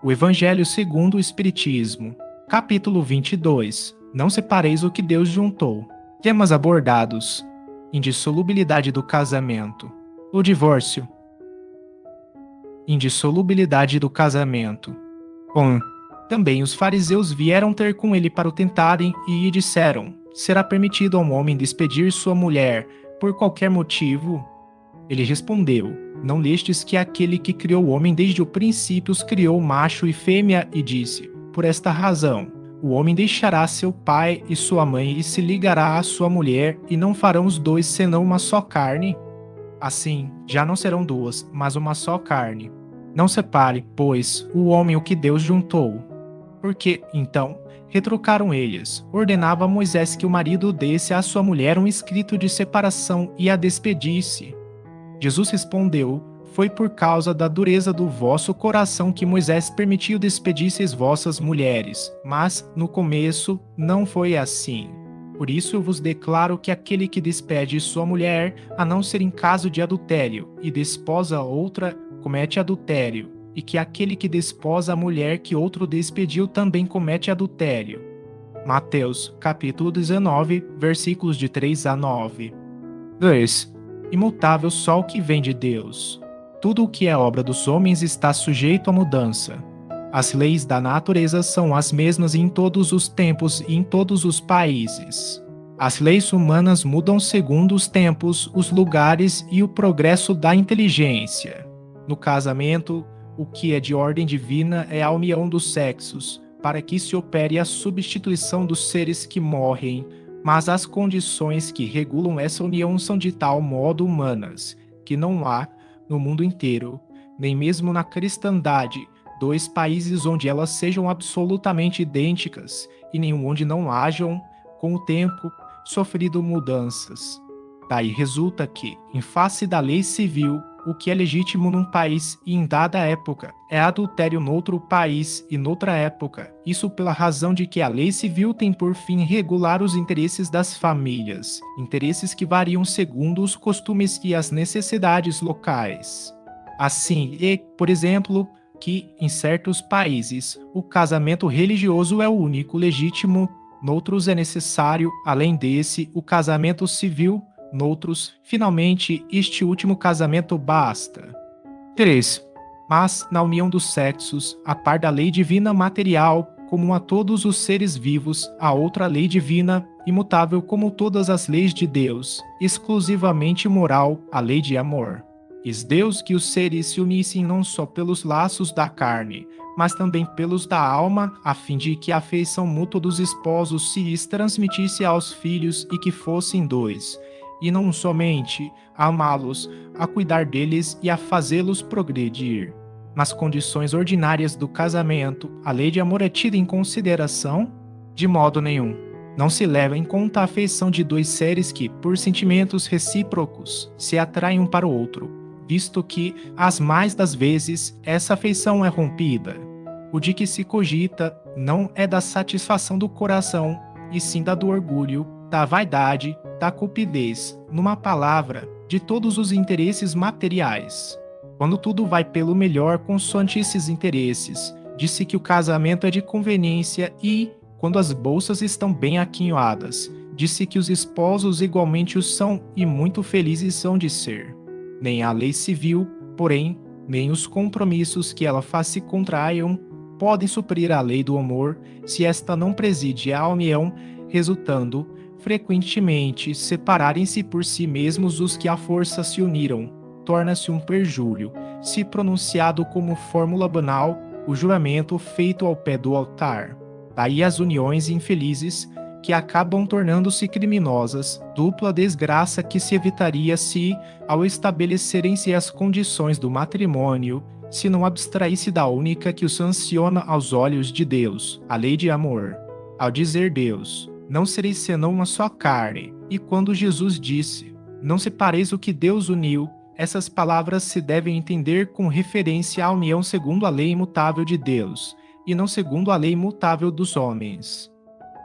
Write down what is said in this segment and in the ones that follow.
O Evangelho segundo o Espiritismo, capítulo 22. Não separeis o que Deus juntou. Temas abordados: indissolubilidade do casamento, o divórcio, indissolubilidade do casamento. 1. Também os fariseus vieram ter com ele para o tentarem e lhe disseram: será permitido a um homem despedir sua mulher por qualquer motivo? Ele respondeu: não lestes que aquele que criou o homem desde o princípio os criou macho e fêmea, e disse: por esta razão, o homem deixará seu pai e sua mãe e se ligará à sua mulher, e não farão os dois senão uma só carne? Assim, já não serão duas, mas uma só carne. Não separe, pois, o homem o que Deus juntou. Porque, então, retrucaram eles, ordenava Moisés que o marido desse à sua mulher um escrito de separação e a despedisse. Jesus respondeu: foi por causa da dureza do vosso coração que Moisés permitiu despedisseis vossas mulheres, mas, no começo, não foi assim. Por isso eu vos declaro que aquele que despede sua mulher, a não ser em caso de adultério, e desposa outra, comete adultério, e que aquele que desposa a mulher que outro despediu também comete adultério. Mateus, capítulo 19, versículos de 3 a 9. 2. Imutável só o que vem de Deus. Tudo o que é obra dos homens está sujeito à mudança. As leis da natureza são as mesmas em todos os tempos e em todos os países. As leis humanas mudam segundo os tempos, os lugares e o progresso da inteligência. No casamento, o que é de ordem divina é a união dos sexos, para que se opere a substituição dos seres que morrem, mas as condições que regulam essa união são de tal modo humanas, que não há, no mundo inteiro, nem mesmo na cristandade, dois países onde elas sejam absolutamente idênticas, e nenhum onde não hajam, com o tempo, sofrido mudanças. Daí resulta que, em face da lei civil, o que é legítimo num país e em dada época é adultério noutro país e noutra época, isso pela razão de que a lei civil tem por fim regular os interesses das famílias, interesses que variam segundo os costumes e as necessidades locais. Assim, por exemplo, que em certos países o casamento religioso é o único legítimo, noutros é necessário, além desse, o casamento civil. Noutros, finalmente, este último casamento basta. 3. Mas, na união dos sexos, a par da lei divina material, comum a todos os seres vivos, há outra lei divina, imutável como todas as leis de Deus, exclusivamente moral, a lei de amor. Quis Deus que os seres se unissem não só pelos laços da carne, mas também pelos da alma, a fim de que a afeição mútua dos esposos se lhes transmitisse aos filhos e que fossem dois, e não somente a amá-los, a cuidar deles e a fazê-los progredir. Nas condições ordinárias do casamento, a lei de amor é tida em consideração? De modo nenhum. Não se leva em conta a afeição de dois seres que, por sentimentos recíprocos, se atraem um para o outro, visto que, as mais das vezes, essa afeição é rompida. O de que se cogita não é da satisfação do coração, e sim da do orgulho, da vaidade, da cupidez, numa palavra, de todos os interesses materiais. Quando tudo vai pelo melhor consoante esses interesses, disse que o casamento é de conveniência e, quando as bolsas estão bem aquinhoadas, disse que os esposos igualmente o são e muito felizes são de ser. Nem a lei civil, porém, nem os compromissos que ela faz se contraiam, podem suprir a lei do amor se esta não preside à união, resultando, frequentemente, separarem-se por si mesmos os que à força se uniram. Torna-se um perjúrio, se pronunciado como fórmula banal, o juramento feito ao pé do altar. Daí as uniões infelizes, que acabam tornando-se criminosas, dupla desgraça que se evitaria se, ao estabelecerem-se as condições do matrimônio, se não abstraísse da única que o sanciona aos olhos de Deus, a lei de amor. Ao dizer Deus, não sereis senão uma só carne, e quando Jesus disse, não separeis o que Deus uniu, essas palavras se devem entender com referência à união segundo a lei imutável de Deus, e não segundo a lei imutável dos homens.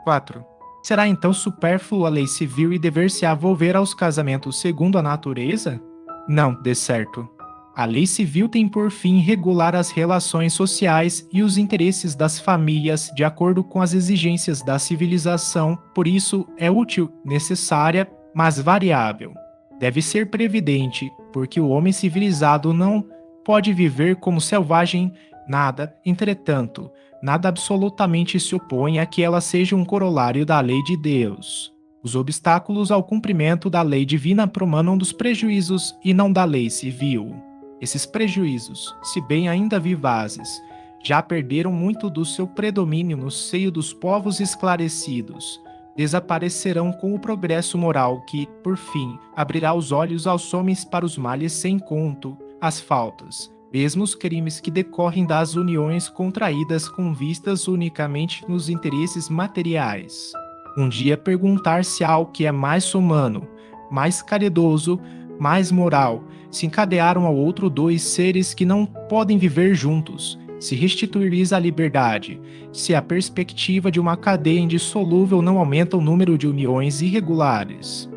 4. Será então supérfluo a lei civil e dever-se-á volver aos casamentos segundo a natureza? Não, de certo. A lei civil tem por fim regular as relações sociais e os interesses das famílias de acordo com as exigências da civilização, por isso é útil, necessária, mas variável. Deve ser previdente, porque o homem civilizado não pode viver como selvagem nada, entretanto, nada absolutamente se opõe a que ela seja um corolário da lei de Deus. Os obstáculos ao cumprimento da lei divina promanam dos prejuízos e não da lei civil. Esses prejuízos, se bem ainda vivazes, já perderam muito do seu predomínio no seio dos povos esclarecidos. Desaparecerão com o progresso moral que, por fim, abrirá os olhos aos homens para os males sem conto, as faltas, mesmo os crimes que decorrem das uniões contraídas com vistas unicamente nos interesses materiais. Um dia perguntar-se-á o que é mais humano, mais caridoso, mais moral, se encadearam ao outro dois seres que não podem viver juntos, se restituir-lhes a liberdade, se a perspectiva de uma cadeia indissolúvel não aumenta o número de uniões irregulares.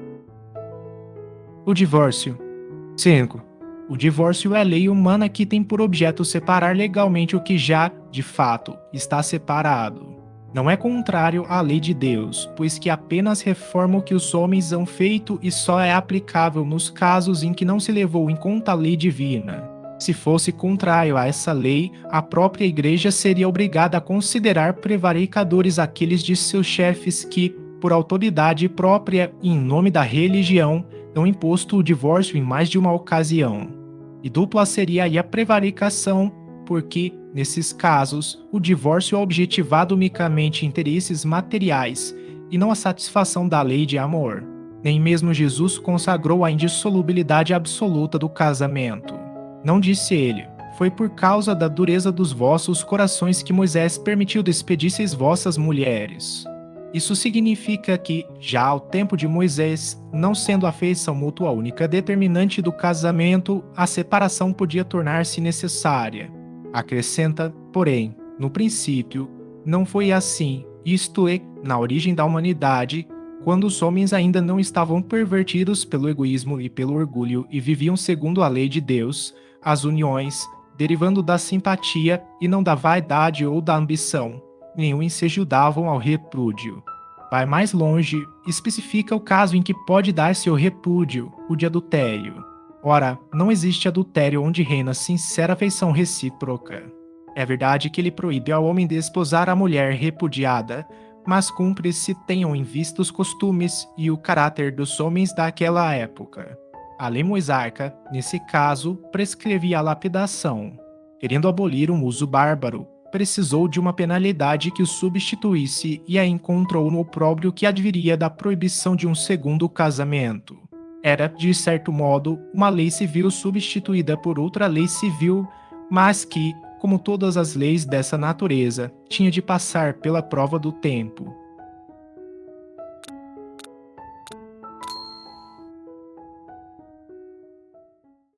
O divórcio. 5. O divórcio é a lei humana que tem por objeto separar legalmente o que já, de fato, está separado. Não é contrário à lei de Deus, pois que apenas reforma o que os homens hão feito e só é aplicável nos casos em que não se levou em conta a lei divina. Se fosse contrário a essa lei, a própria Igreja seria obrigada a considerar prevaricadores aqueles de seus chefes que, por autoridade própria e em nome da religião, dão imposto o divórcio em mais de uma ocasião. E dupla seria aí a prevaricação, porque, nesses casos, o divórcio é objetivado unicamente em interesses materiais e não a satisfação da lei de amor. Nem mesmo Jesus consagrou a indissolubilidade absoluta do casamento. Não disse ele: foi por causa da dureza dos vossos corações que Moisés permitiu despedisseis vossas mulheres. Isso significa que, já ao tempo de Moisés, não sendo a afeição mútua a única determinante do casamento, a separação podia tornar-se necessária. Acrescenta, porém, no princípio, não foi assim, isto é, na origem da humanidade, quando os homens ainda não estavam pervertidos pelo egoísmo e pelo orgulho e viviam segundo a lei de Deus, as uniões, derivando da simpatia e não da vaidade ou da ambição, nenhum ensejudavam ao repúdio. Vai mais longe, especifica o caso em que pode dar-se o repúdio, o de adultério. Ora, não existe adultério onde reina sincera afeição recíproca. É verdade que ele proíbe ao homem desposar a mulher repudiada, mas cumpre se tenham em vista os costumes e o caráter dos homens daquela época. A lei mosaica, nesse caso, prescrevia a lapidação. Querendo abolir um uso bárbaro, precisou de uma penalidade que o substituísse e a encontrou no opróbrio que adviria da proibição de um segundo casamento. Era, de certo modo, uma lei civil substituída por outra lei civil, mas que, como todas as leis dessa natureza, tinha de passar pela prova do tempo.